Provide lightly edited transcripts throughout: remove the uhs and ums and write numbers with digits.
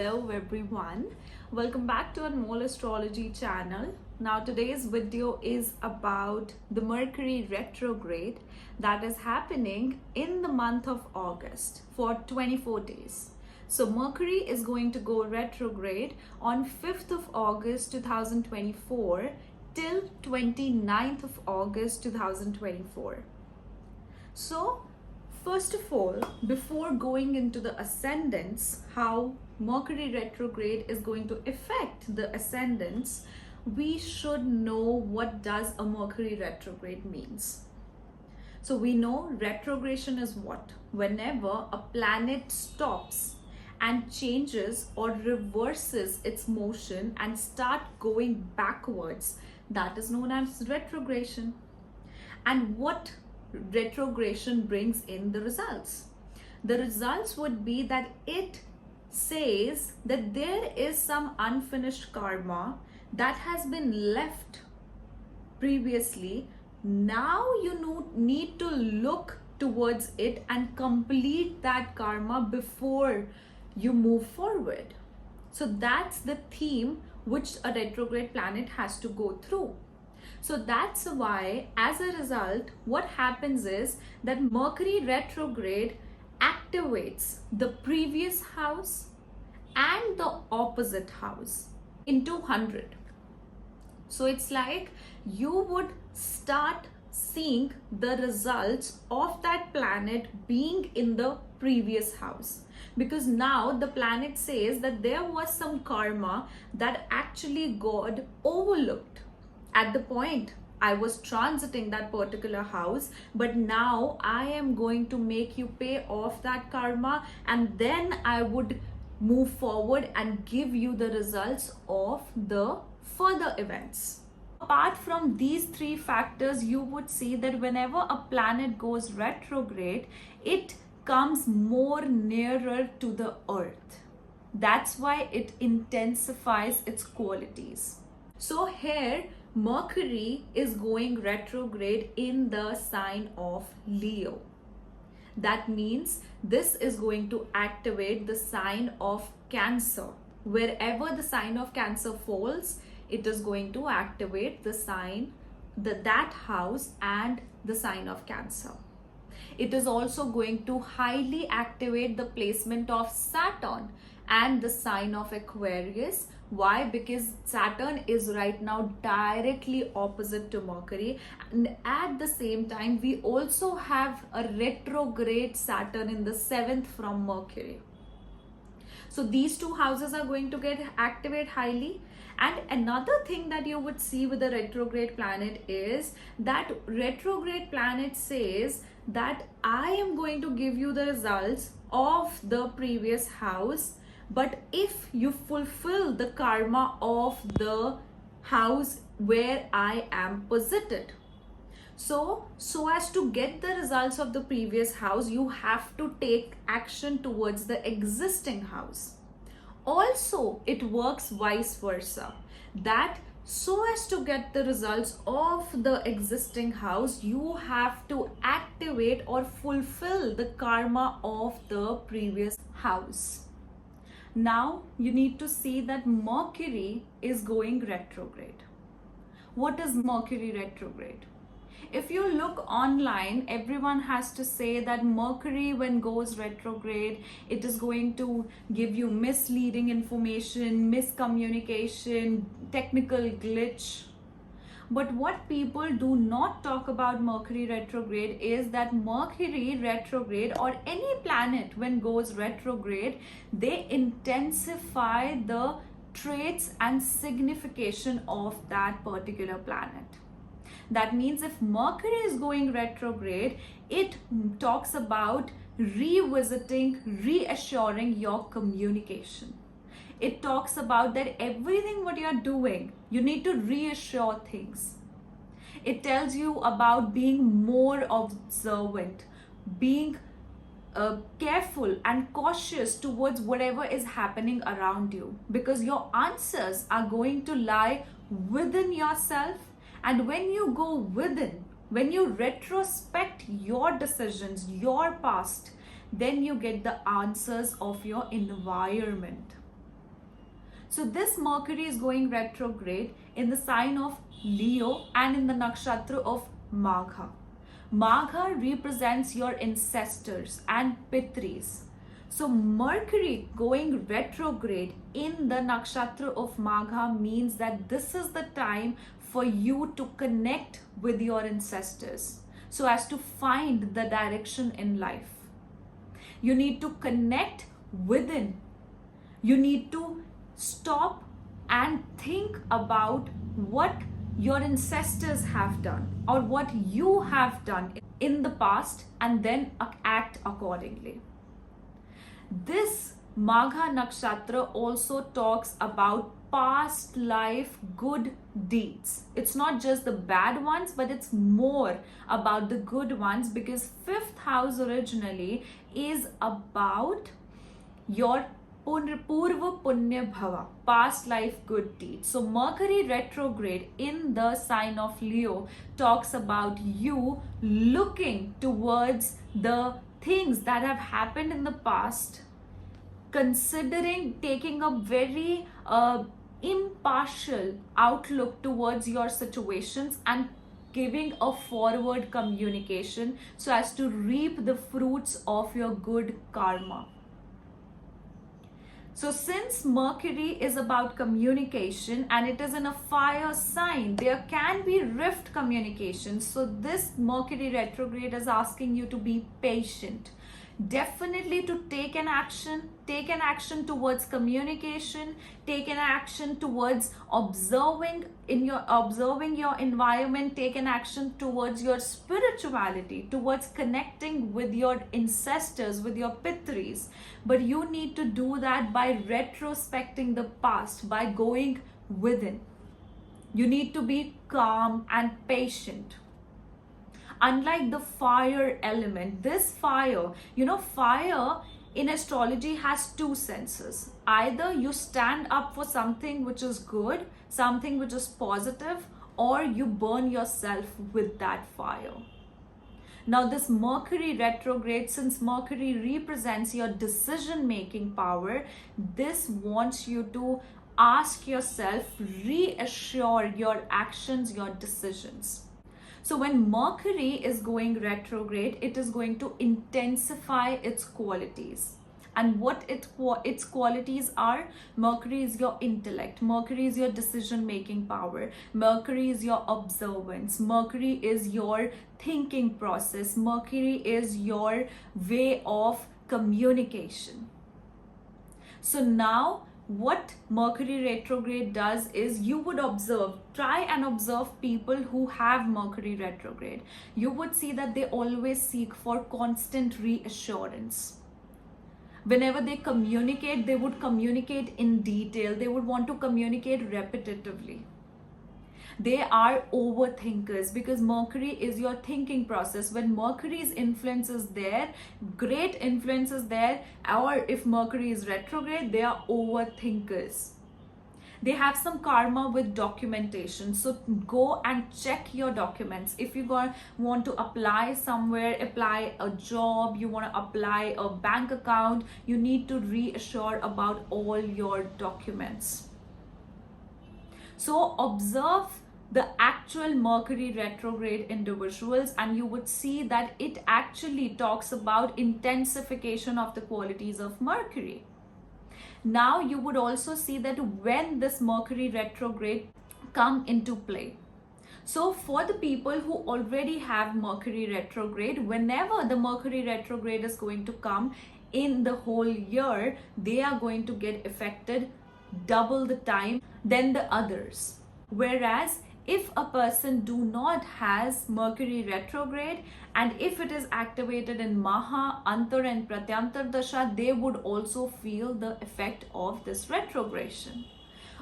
Hello everyone, welcome back to Anmoll Astrology channel. Now today's video is about the Mercury Retrograde that is happening in the month of August for 24 days. So Mercury is going to go retrograde on 5th of August 2024 till 29th of August 2024. So first of all, before going into the ascendants, how Mercury retrograde is going to affect the ascendants, we should know what does a Mercury retrograde means. So we know retrogression is what? Whenever a planet stops and changes or reverses its motion and start going backwards, that is known as retrogression. And what retrogression brings in the results? The results would be that it says that there is some unfinished karma that has been left previously. Now you need to look towards it and complete that karma before you move forward. So that's the theme which a retrograde planet has to go through. So that's why, as a result, what happens is that Mercury retrograde activates the previous house and the opposite house into 100. So it's like you would start seeing the results of that planet being in the previous house, because now the planet says that there was some karma that actually got overlooked at the point I was transiting that particular house, but now I am going to make you pay off that karma, and then I would move forward and give you the results of the further events. Apart from these three factors, you would see that whenever a planet goes retrograde, it comes more nearer to the earth. That's why it intensifies its qualities. So here Mercury is going retrograde in the sign of Leo. That means this is going to activate the sign of Cancer. Wherever the sign of Cancer falls, it is going to activate the sign, that house and the sign of Cancer. It is also going to highly activate the placement of Saturn and the sign of Aquarius. Why? Because Saturn is right now directly opposite to Mercury, and at the same time we also have a retrograde Saturn in the 7th from Mercury. So these two houses are going to get activated highly. And another thing that you would see with the retrograde planet is that retrograde planet says that I am going to give you the results of the previous house, but if you fulfill the karma of the house where I am posited. So as to get the results of the previous house, you have to take action towards the existing house. Also, it works vice versa, that so as to get the results of the existing house, you have to activate or fulfill the karma of the previous house. Now you need to see that Mercury is going retrograde. What is Mercury retrograde? If you look online, everyone has to say that Mercury, when goes retrograde, it is going to give you misleading information, miscommunication, technical glitch. But what people do not talk about Mercury retrograde is that Mercury retrograde, or any planet when goes retrograde, they intensify the traits and signification of that particular planet. That means if Mercury is going retrograde, it talks about revisiting, reassuring your communication. It talks about that everything what you're doing, you need to reassure things. It tells you about being more observant, being careful and cautious towards whatever is happening around you, because your answers are going to lie within yourself. And when you go within, when you retrospect your decisions, your past, then you get the answers of your environment. So this Mercury is going retrograde in the sign of Leo and in the nakshatra of Magha. Magha represents your ancestors and Pitris. So Mercury going retrograde in the nakshatra of Magha means that this is the time for you to connect with your ancestors so as to find the direction in life. You need to connect within. You need to stop and think about what your ancestors have done or what you have done in the past and then act accordingly. This Magha Nakshatra also talks about past life good deeds. It's not just the bad ones, but it's more about the good ones, because 5th house originally is about your Purva Punya Bhava, past life good deeds. So Mercury retrograde in the sign of Leo talks about you looking towards the things that have happened in the past, considering taking a very impartial outlook towards your situations and giving a forward communication so as to reap the fruits of your good karma. So since Mercury is about communication and it is in a fire sign, there can be rift communication. So this Mercury retrograde is asking you to be patient. Definitely to take an action towards communication, take an action towards observing your environment, take an action towards your spirituality, towards connecting with your ancestors, with your pitris. But you need to do that by retrospecting the past, by going within. You need to be calm and patient. Unlike the fire element, this fire, fire in astrology has two senses. Either you stand up for something which is good, something which is positive, or you burn yourself with that fire. Now this Mercury retrograde, since Mercury represents your decision-making power, this wants you to ask yourself, reassure your actions, your decisions. So when Mercury is going retrograde, it is going to intensify its qualities. And what its qualities are: Mercury is your intellect, Mercury is your decision-making power, Mercury is your observance, Mercury is your thinking process, Mercury is your way of communication. So now what Mercury retrograde does is you would try and observe people who have Mercury retrograde. You would see that they always seek for constant reassurance. Whenever they communicate, they would communicate in detail. They would want to communicate repetitively. They are overthinkers because Mercury is your thinking process. When Mercury's influence is there, great influence is there, or if Mercury is retrograde, they are overthinkers. They have some karma with documentation. So go and check your documents. If you want to apply somewhere, apply a job, you want to apply a bank account, you need to reassure about all your documents. So observe the actual Mercury retrograde individuals and you would see that it actually talks about intensification of the qualities of Mercury. Now you would also see that when this Mercury retrograde come into play. So for the people who already have Mercury retrograde, whenever the Mercury retrograde is going to come in the whole year, they are going to get affected double the time than the others. Whereas if a person do not has Mercury retrograde and if it is activated in Maha, Antar and Pratyantar Dasha, they would also feel the effect of this retrogression.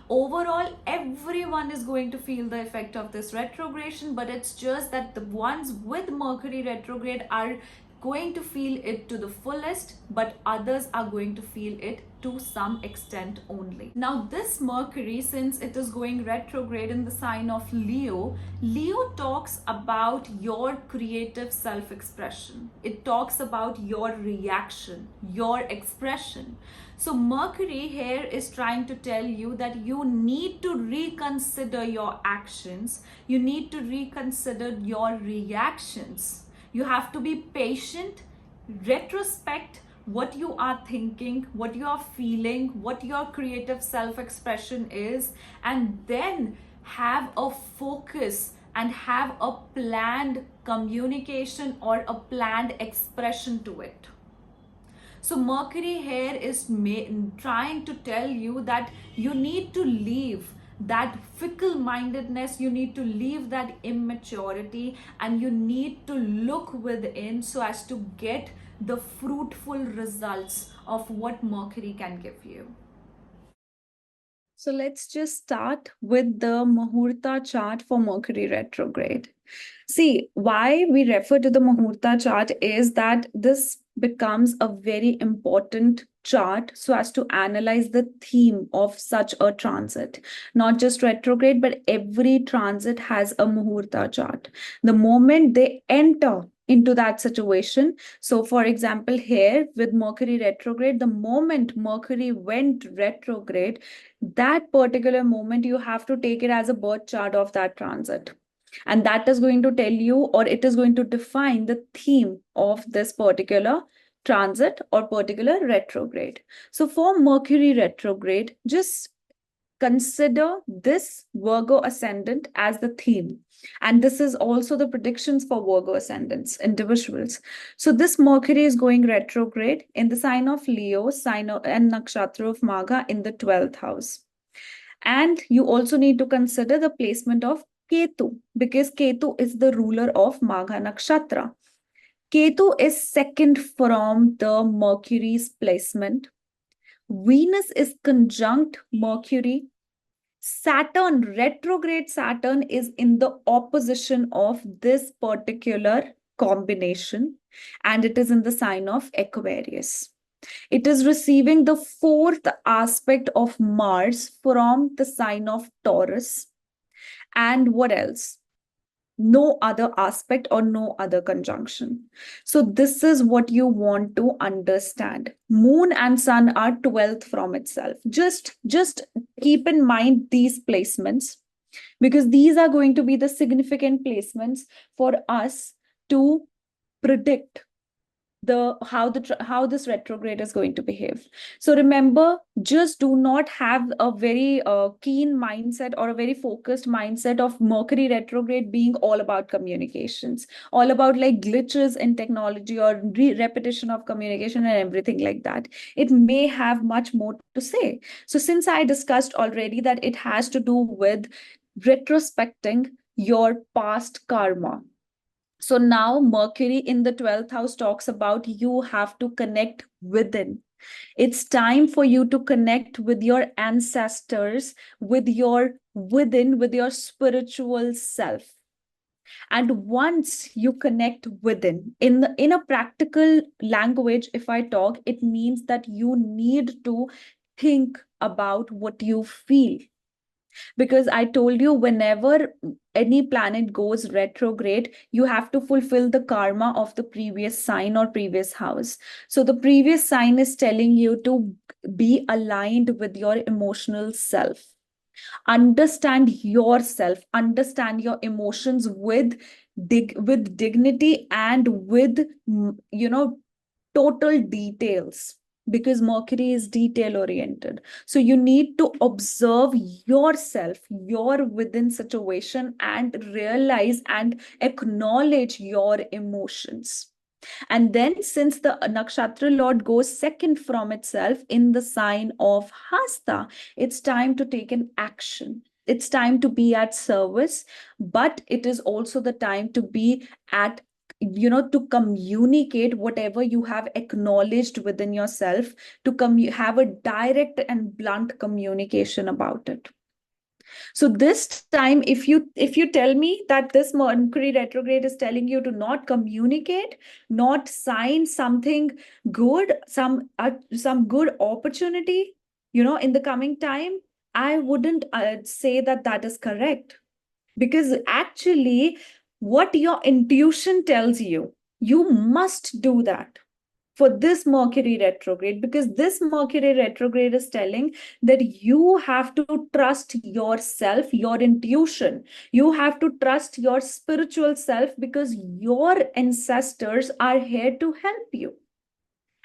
Overall, everyone is going to feel the effect of this retrogression, but it's just that the ones with Mercury retrograde are going to feel it to the fullest, but others are going to feel it to some extent only. Now this Mercury, since it is going retrograde in the sign of Leo, Leo talks about your creative self-expression. It talks about your reaction, your expression. So Mercury here is trying to tell you that you need to reconsider your actions. You need to reconsider your reactions. You have to be patient, retrospect what you are thinking, what you are feeling, what your creative self-expression is, and then have a focus and have a planned communication or a planned expression to it. So Mercury here is trying to tell you that you need to leave that fickle mindedness, you need to leave that immaturity, and you need to look within so as to get the fruitful results of what Mercury can give you. So let's just start with the Muhurata chart for Mercury retrograde. See, why we refer to the Muhurata chart is that this becomes a very important chart so as to analyze the theme of such a transit. Not just retrograde, but every transit has a Muhurata chart. The moment they enter into that situation, so for example, here with Mercury retrograde, the moment Mercury went retrograde, that particular moment you have to take it as a birth chart of that transit, and that is going to tell you, or it is going to define the theme of this particular transit or particular retrograde. So for Mercury retrograde, just consider this Virgo ascendant as the theme. And this is also the predictions for Virgo ascendants, individuals. So this Mercury is going retrograde in the sign of Leo, sign of, and nakshatra of Magha in the 12th house. And you also need to consider the placement of Ketu, because Ketu is the ruler of Magha Nakshatra. Ketu is second from the Mercury's placement. Venus is conjunct Mercury. Saturn, retrograde Saturn, is in the opposition of this particular combination, and it is in the sign of Aquarius. It is receiving the fourth aspect of Mars from the sign of Taurus. And what else? No other aspect or no other conjunction. So this is what you want to understand. Moon and Sun are 12th from itself. Just keep in mind these placements, because these are going to be the significant placements for us to predict how this retrograde is going to behave. So remember, just do not have a very keen mindset or a very focused mindset of Mercury retrograde being all about communications, all about like glitches in technology or repetition of communication and everything like that. It may have much more to say. So since I discussed already that it has to do with retrospecting your past karma. So now Mercury in the 12th house talks about you have to connect within. It's time for you to connect with your ancestors, with your within, with your spiritual self. And once you connect within, in a practical language, if I talk, it means that you need to think about what you feel. Because I told you, whenever any planet goes retrograde, you have to fulfill the karma of the previous sign or previous house. So the previous sign is telling you to be aligned with your emotional self. Understand yourself, understand your emotions with dignity and with total details, because Mercury is detail oriented. So you need to observe yourself, your within situation, and realize and acknowledge your emotions. And then, since the nakshatra lord goes second from itself in the sign of Hasta, it's time to take an action. It's time to be at service, but it is also the time to be at, to communicate whatever you have acknowledged within yourself, to have a direct and blunt communication about it. So this time, if you tell me that this Mercury retrograde is telling you to not communicate, not sign something good, some good opportunity, in the coming time, I wouldn't say that that is correct, because actually, what your intuition tells you, you must do that. for this Mercury retrograde, because this Mercury retrograde is telling that you have to trust yourself, your intuition. You have to trust your spiritual self, because your ancestors are here to help you.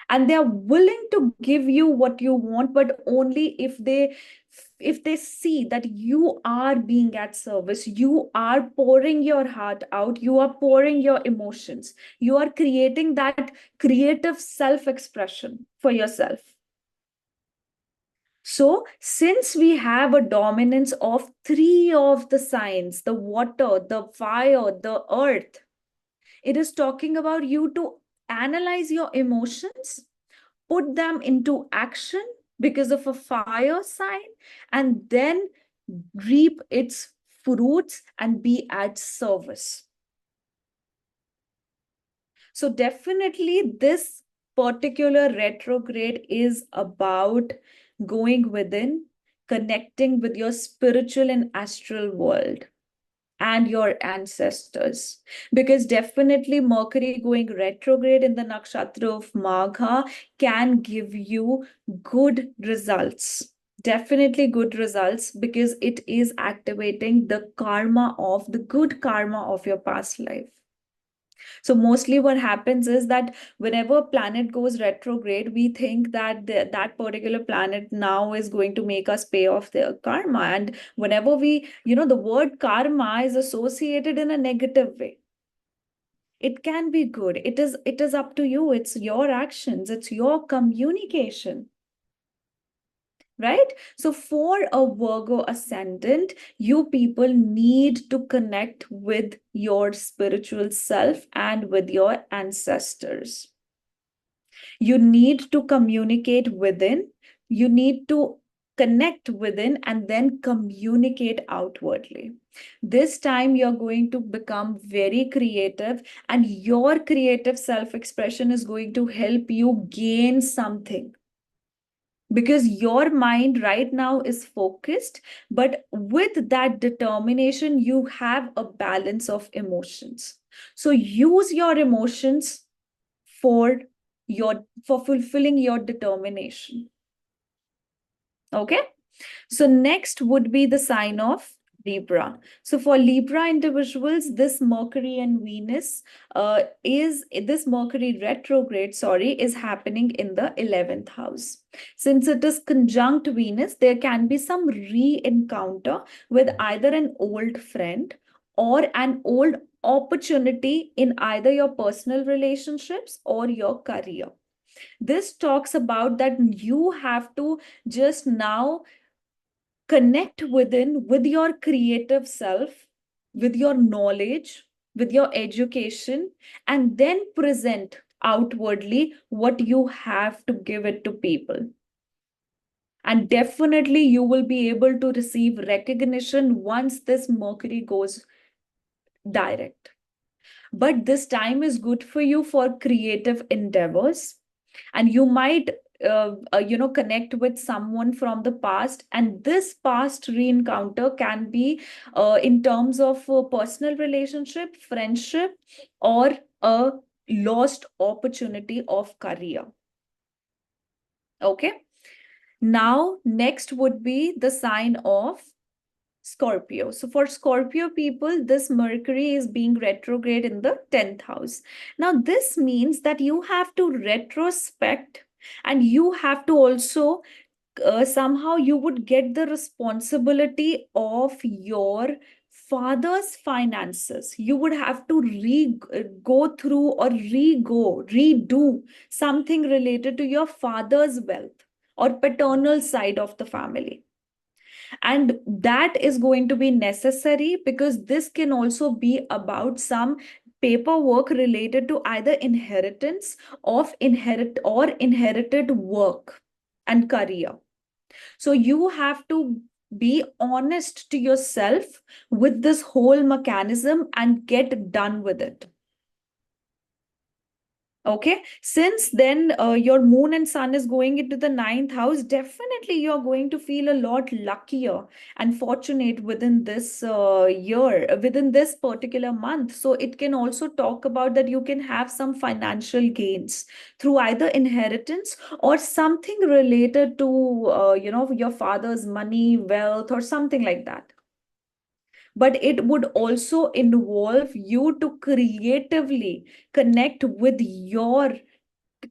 And they are willing to give you what you want, but only if they see that you are being at service, you are pouring your heart out, you are pouring your emotions, you are creating that creative self expression for yourself. So since we have a dominance of three of the signs, the water, the fire, the earth, it is talking about you to analyze your emotions, put them into action because of a fire sign, and then reap its fruits and be at service. So definitely this particular retrograde is about going within, connecting with your spiritual and astral world and your ancestors, because definitely Mercury going retrograde in the nakshatra of Magha can give you good results, definitely good results, because it is activating the karma of the good karma of your past life. So mostly what happens is that whenever a planet goes retrograde, we think that that particular planet now is going to make us pay off their karma. And whenever the word karma is associated in a negative way. It can be good. It is up to you. It's your actions. It's your communication. Right? So for a Virgo ascendant, you people need to connect with your spiritual self and with your ancestors. You need to communicate within. You need to connect within and then communicate outwardly. This time you're going to become very creative, and your creative self-expression is going to help you gain something, because your mind right now is focused, but with that determination you have a balance of emotions. So use your emotions for fulfilling your determination. Okay, so next would be the sign of Libra. So for Libra individuals, this Mercury and Venus this Mercury retrograde, is happening in the 11th house. Since it is conjunct Venus, there can be some re-encounter with either an old friend or an old opportunity in either your personal relationships or your career. This talks about that you have to just now connect within with your creative self, with your knowledge, with your education, and then present outwardly what you have to give it to people. And definitely you will be able to receive recognition once this Mercury goes direct. But this time is good for you for creative endeavors, and you might connect with someone from the past, and this past re-encounter can be in terms of personal relationship, friendship, or a lost opportunity of career. Okay, now next would be the sign of Scorpio. So for Scorpio people, this Mercury is being retrograde in the 10th house. Now, this means that you have to retrospect, and you have to also somehow you would get the responsibility of your father's finances. You would have to go through or redo something related to your father's wealth or paternal side of the family. And that is going to be necessary, because this can also be about some paperwork related to either inheritance of inherited work and career. So you have to be honest to yourself with this whole mechanism and get done with it. Okay, since then your moon and sun is going into the ninth house, definitely you're going to feel a lot luckier and fortunate within this year, within this particular month. So it can also talk about that you can have some financial gains through either inheritance or something related to your father's money, wealth, or something like that. But it would also involve you to creatively connect with your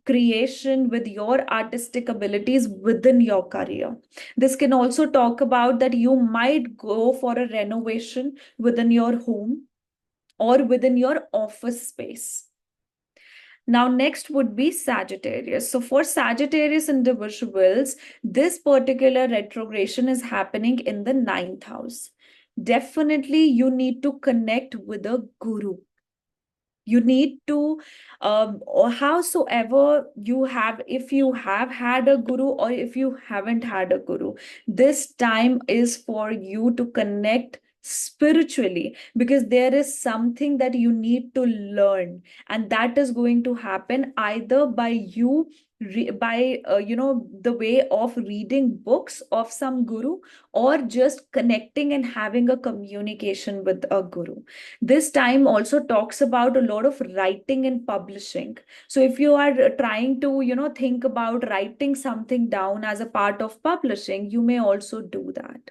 creation, with your artistic abilities within your career. This can also talk about that you might go for a renovation within your home or within your office space. Now, next would be Sagittarius. So, for Sagittarius individuals, this particular retrogression is happening in the ninth house. Definitely, you need to connect with a guru. You need to or howsoever you have, if you have had a guru or if you haven't had a guru, this time is for you to connect spiritually, because there is something that you need to learn, and that is going to happen either by you by the way of reading books of some guru, or just connecting and having a communication with a guru. This time also talks about a lot of writing and publishing. So if you are trying to, think about writing something down as a part of publishing, you may also do that.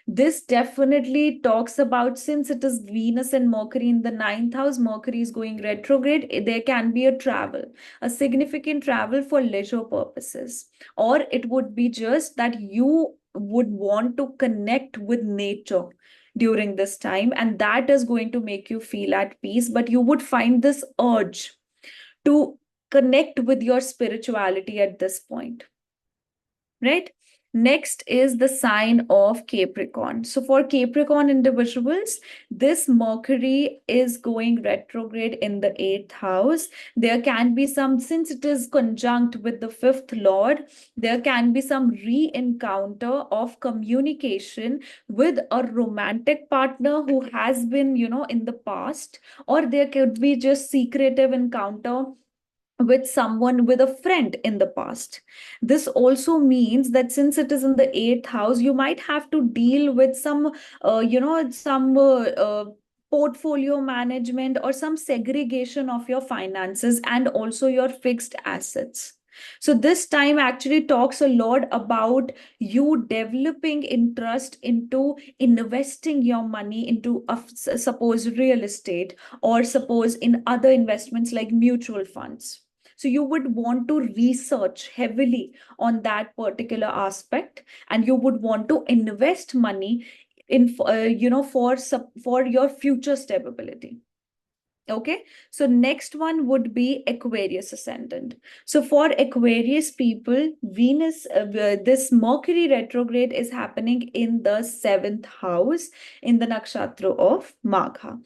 This definitely talks about, since it is Venus and Mercury in the ninth house, Mercury is going retrograde, there can be a travel, a significant travel for leisure purposes. Or it would be just that you would want to connect with nature during this time, and that is going to make you feel at peace. But you would find this urge to connect with your spirituality at this point, right? Next is the sign of Capricorn. So for Capricorn individuals, this Mercury is going retrograde in the eighth house. There can be some, since it is conjunct with the fifth lord, there can be some re-encounter of communication with a romantic partner who has been, in the past, or there could be just secretive encounter with someone, with a friend in the past. This also means that since it is in the eighth house, you might have to deal with some some portfolio management or some segregation of your finances and also your fixed assets. So this time actually talks a lot about you developing interest into investing your money into suppose real estate, or suppose in other investments like mutual funds. So you would want to research heavily on that particular aspect, and you would want to invest money in for your future stability. Okay, so next one would be Aquarius ascendant. So for Aquarius people, this Mercury retrograde is happening in the seventh house in the nakshatra of Magha.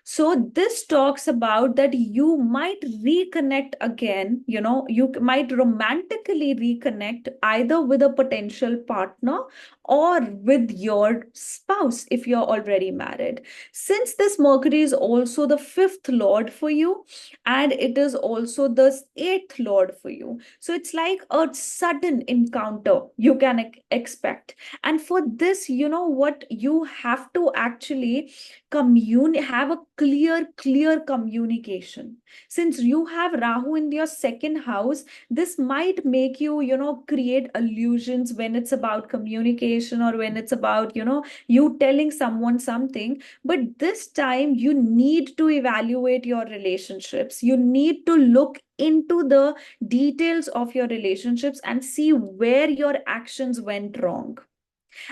So this talks about that you might reconnect again, you might romantically reconnect either with a potential partner or with your spouse if you're already married. Since this Mercury is also the fifth lord for you, and it is also the eighth lord for you, so it's like a sudden encounter you can expect. And for this, you know what, you have to actually have a clear communication. Since you have Rahu in your second house, this might make you, create illusions when it's about communication, or when it's about, you telling someone something. But this time you need to evaluate your relationships. You need to look into the details of your relationships and see where your actions went wrong.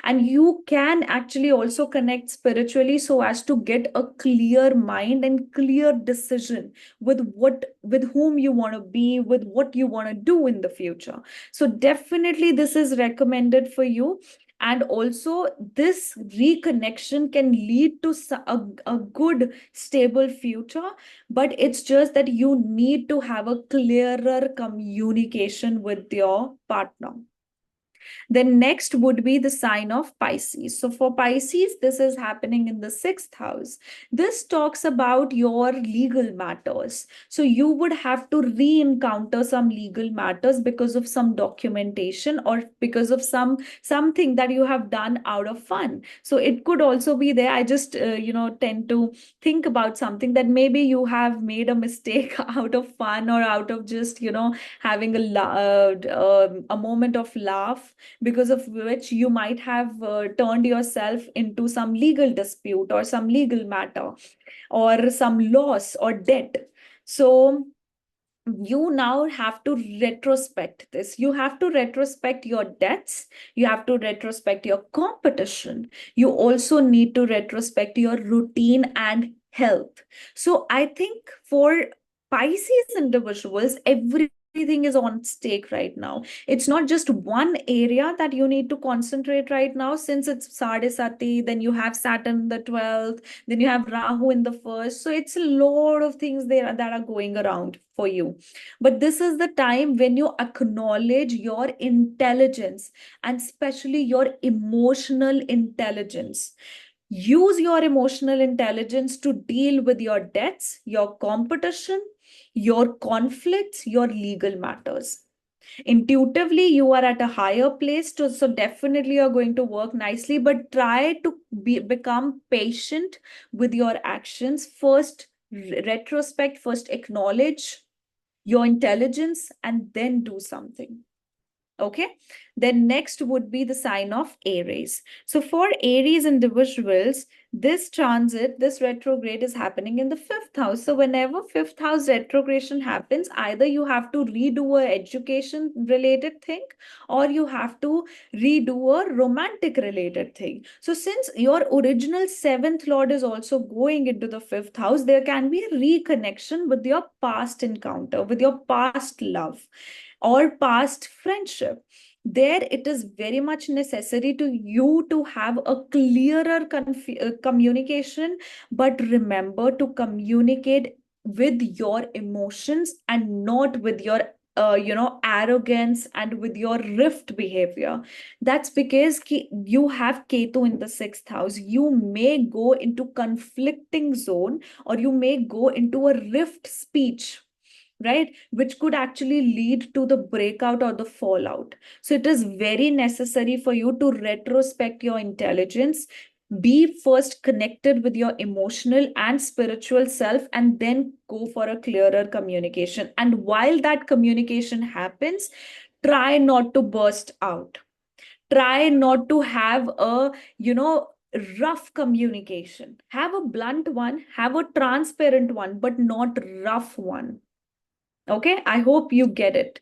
And you can actually also connect spiritually so as to get a clear mind and clear decision with whom you want to be, with what you want to do in the future. So definitely this is recommended for you. And also this reconnection can lead to a good stable future, but it's just that you need to have a clearer communication with your partner. Then next would be the sign of Pisces. So for Pisces, this is happening in the 6th house. This talks about your legal matters. So you would have to re-encounter some legal matters because of some documentation or because of something that you have done out of fun. So it could also be there. I just tend to think about something that maybe you have made a mistake out of fun or out of just having a moment of laugh, because of which you might have turned yourself into some legal dispute or some legal matter or some loss or debt. So you now have to retrospect this. You have to retrospect your debts. You have to retrospect your competition. You also need to retrospect your routine and health. So I think for Pisces individuals, everything is on stake right now. It's not just one area that you need to concentrate right now, since it's Sadesati, then you have Saturn in the 12th, then you have Rahu in the first. So it's a lot of things there that are going around for you. But this is the time when you acknowledge your intelligence, and especially your emotional intelligence. Use your emotional intelligence to deal with your debts, your competition, your conflicts, your legal matters. Intuitively, you are at a higher place, so definitely you're going to work nicely, but try to become patient with your actions. First, retrospect, first acknowledge your intelligence, and then do something. Okay, then next would be the sign of Aries. So for Aries individuals, this transit, this retrograde is happening in the 5th house. So whenever 5th house retrogression happens, either you have to redo a education related thing, or you have to redo a romantic related thing. So since your original 7th lord is also going into the 5th house, there can be a reconnection with your past encounter, with your past love or past friendship. There it is very much necessary to you to have a clearer communication, but remember to communicate with your emotions and not with your arrogance and with your rift behavior. That's because you have Ketu in the 6th house. You may go into conflicting zone, or you may go into a rift speech, right, which could actually lead to the breakout or the fallout. So it is very necessary for you to retrospect your intelligence, be first connected with your emotional and spiritual self, and then go for a clearer communication. And while that communication happens, try not to burst out, try not to have a rough communication. Have a blunt one, have a transparent one, but not rough one. Okay, I hope you get it.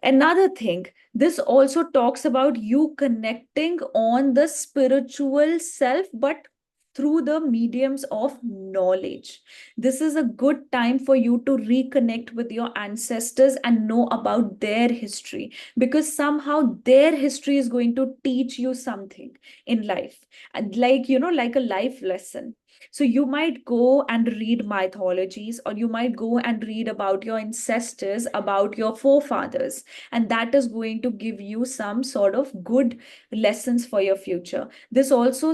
Another thing, this also talks about you connecting on the spiritual self, but through the mediums of knowledge. This is a good time for you to reconnect with your ancestors and know about their history, because somehow their history is going to teach you something in life, and like a life lesson. So you might go and read mythologies, or you might go and read about your ancestors, about your forefathers, and that is going to give you some sort of good lessons for your future. This also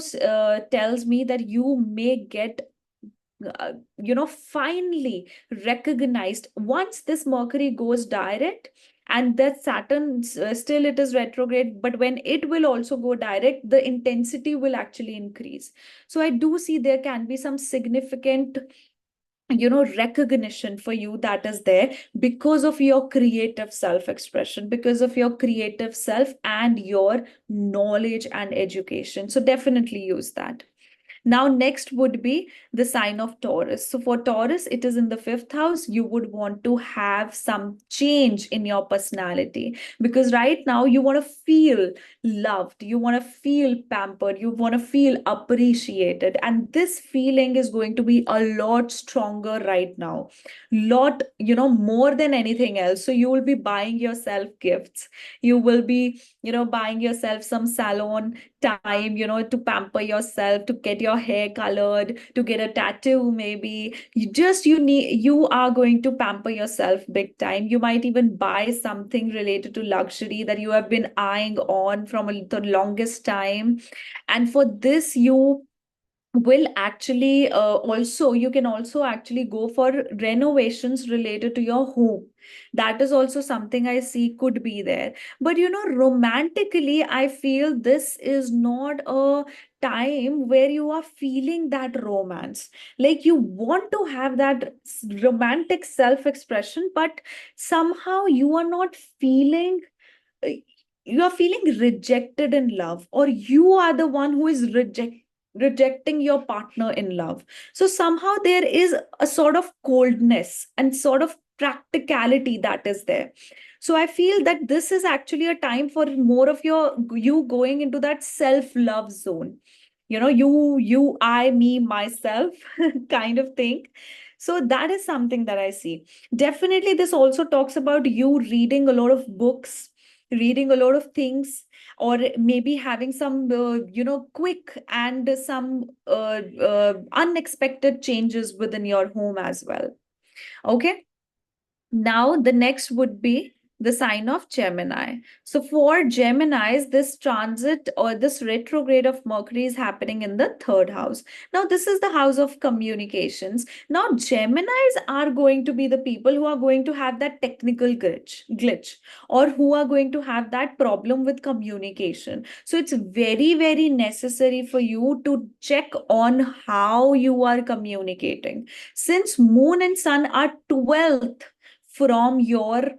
tells me that you may get finally recognized once this Mercury goes direct, and that Saturn still it is retrograde, but when it will also go direct, the intensity will actually increase. So I do see there can be some significant recognition for you that is there because of your creative self expression, because of your creative self and your knowledge and education. So definitely use that. Now, next would be the sign of Taurus. So for Taurus, it is in the 5th house. You would want to have some change in your personality, because right now you want to feel loved, you want to feel pampered, you want to feel appreciated. And this feeling is going to be a lot stronger right now. Lot, more than anything else. So you will be buying yourself gifts. You will be, buying yourself some salon time, to pamper yourself, to get your hair colored, to get a tattoo, maybe. You are going to pamper yourself big time. You might even buy something related to luxury that you have been eyeing on from the longest time. And for this, will actually also you can also actually go for renovations related to your home. That is also something I see could be there. But romantically, I feel this is not a time where you are feeling that romance. Like, you want to have that romantic self expression, but somehow you are not feeling, uh, you are feeling rejected in love, or you are the one who is rejecting your partner in love. So somehow there is a sort of coldness and sort of practicality that is there. So I feel that this is actually a time for more of you going into that self love zone. You, I, me, myself kind of thing. So that is something that I see. Definitely, this also talks about you reading a lot of books, reading a lot of things, or maybe having some quick and some unexpected changes within your home as well. Okay. Now, the next would be the sign of Gemini. So, for Geminis, this transit or this retrograde of Mercury is happening in the third house. Now, this is the house of communications. Now, Geminis are going to be the people who are going to have that technical glitch, or who are going to have that problem with communication. So, it's very, very necessary for you to check on how you are communicating. Since Moon and Sun are 12th from your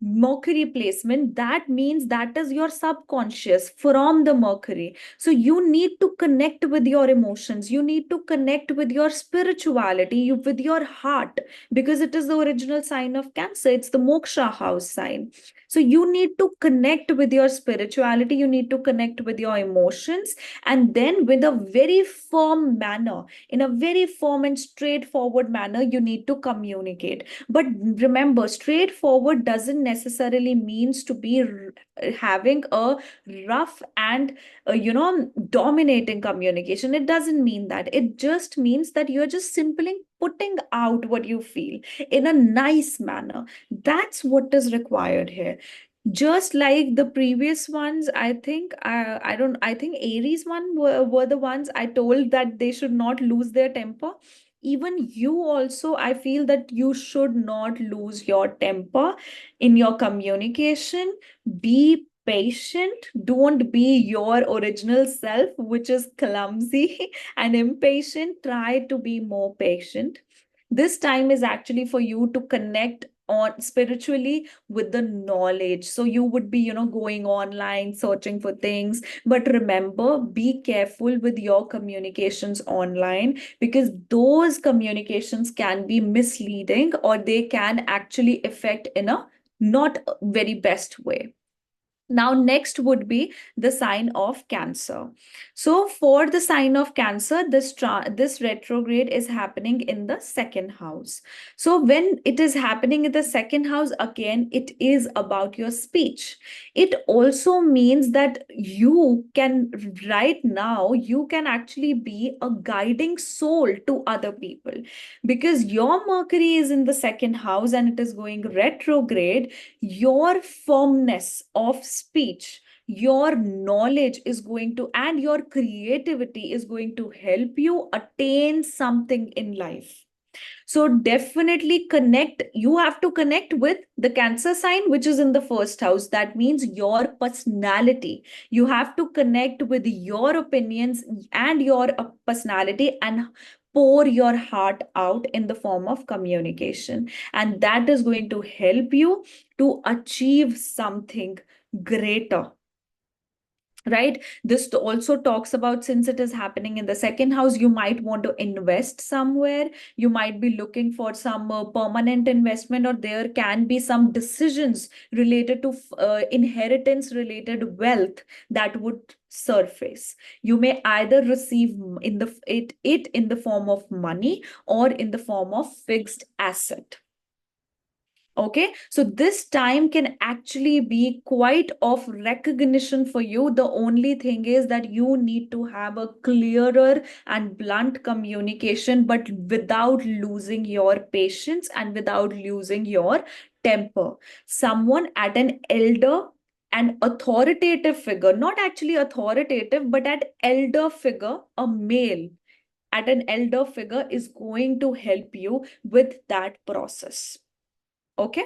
Mercury placement, that means that is your subconscious from the Mercury. So you need to connect with your emotions, you need to connect with your spirituality, with your heart, because it is the original sign of Cancer, it's the moksha house sign. So you need to connect with your spirituality, you need to connect with your emotions, and then with a very firm manner, in a very firm and straightforward manner, you need to communicate. But remember, straightforward doesn't necessarily means to be having a rough and dominating communication. It doesn't mean that. It just means that you're just simply putting out what you feel in a nice manner. That's what is required here. Just like the previous ones, I think I think Aries one were the ones I told that they should not lose their temper. Even you also, I feel that you should not lose your temper in your communication. Be patient. Don't be your original self, which is clumsy and impatient. Try to be more patient. This time is actually for you to connect on spiritually with the knowledge. So you would be going online searching for things, but remember, be careful with your communications online, because those communications can be misleading, or they can actually affect in a not very best way. Now, next would be the sign of Cancer. So, for the sign of Cancer, this retrograde is happening in the second house. So, when it is happening in the second house, again, it is about your speech. It also means that you can, right now, you can actually be a guiding soul to other people, because your Mercury is in the second house and it is going retrograde. Your firmness of speech, your knowledge is going to, and your creativity is going to help you attain something in life. So definitely connect. You have to connect with the Cancer sign, which is in the first house. That means your personality. You have to connect with your opinions and your personality, and pour your heart out in the form of communication. And that is going to help you to achieve something greater. Right? This also talks about, since it is happening in the second house, you might want to invest somewhere. You might be looking for some permanent investment, or there can be some decisions related to inheritance related wealth that would surface. You may either receive in it in the form of money, or in the form of fixed asset. Okay, so this time can actually be quite of recognition for you. The only thing is that you need to have a clearer and blunt communication, but without losing your patience and without losing your temper. Someone at an elder and authoritative figure, not actually authoritative, but at elder figure, a male at an elder figure is going to help you with that process. Okay.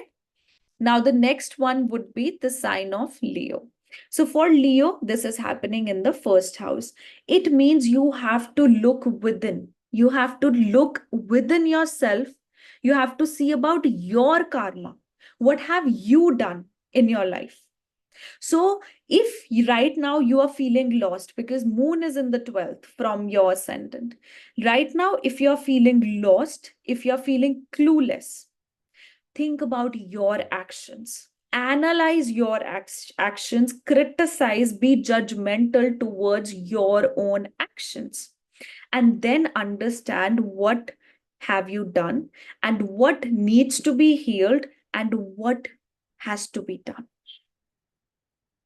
Now, the next one would be the sign of Leo. So, for Leo, this is happening in the first house. It means you have to look within. You have to look within yourself. You have to see about your karma. What have you done in your life? So, if right now you are feeling lost because moon is in the 12th from your ascendant, right now, if you're feeling lost, if you're feeling clueless, think about your actions. Analyze your actions, criticize, be judgmental towards your own actions, and then understand what have you done and what needs to be healed and what has to be done.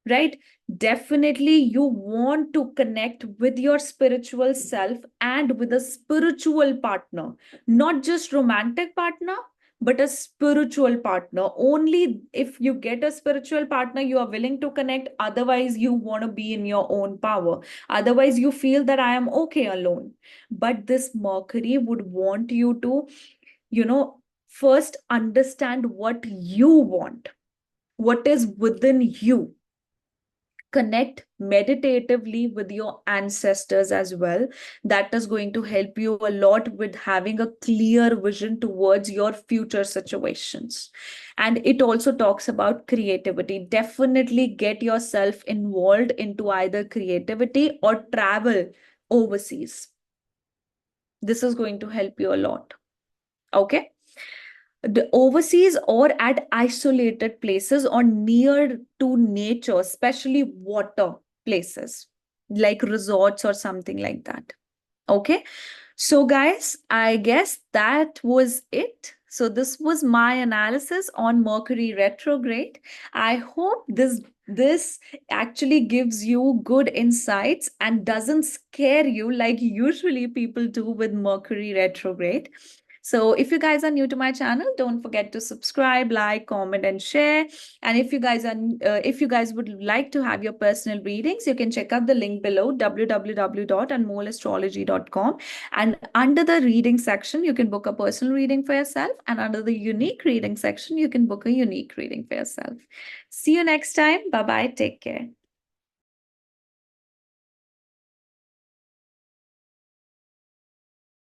Right? Definitely, you want to connect with your spiritual self and with a spiritual partner, not just romantic partner, but a spiritual partner. Only if you get a spiritual partner, you are willing to connect. Otherwise, you want to be in your own power. Otherwise, you feel that I am okay alone. But this Mercury would want you to, first understand what you want, what is within you. Connect meditatively with your ancestors as well. That is going to help you a lot with having a clear vision towards your future situations. And it also talks about creativity. Definitely get yourself involved into either creativity or travel overseas. This is going to help you a lot. Okay. The overseas or at isolated places or near to nature, especially water places like resorts or something like that. Okay. So, guys, I guess that was it. So, this was my analysis on Mercury retrograde. I hope this actually gives you good insights and doesn't scare you like usually people do with Mercury retrograde. So if you guys are new to my channel, don't forget to subscribe, like, comment, and share. And if you guys would like to have your personal readings, you can check out the link below, www.anmollastrology.com. And under the reading section, you can book a personal reading for yourself. And under the unique reading section, you can book a unique reading for yourself. See you next time. Bye-bye. Take care.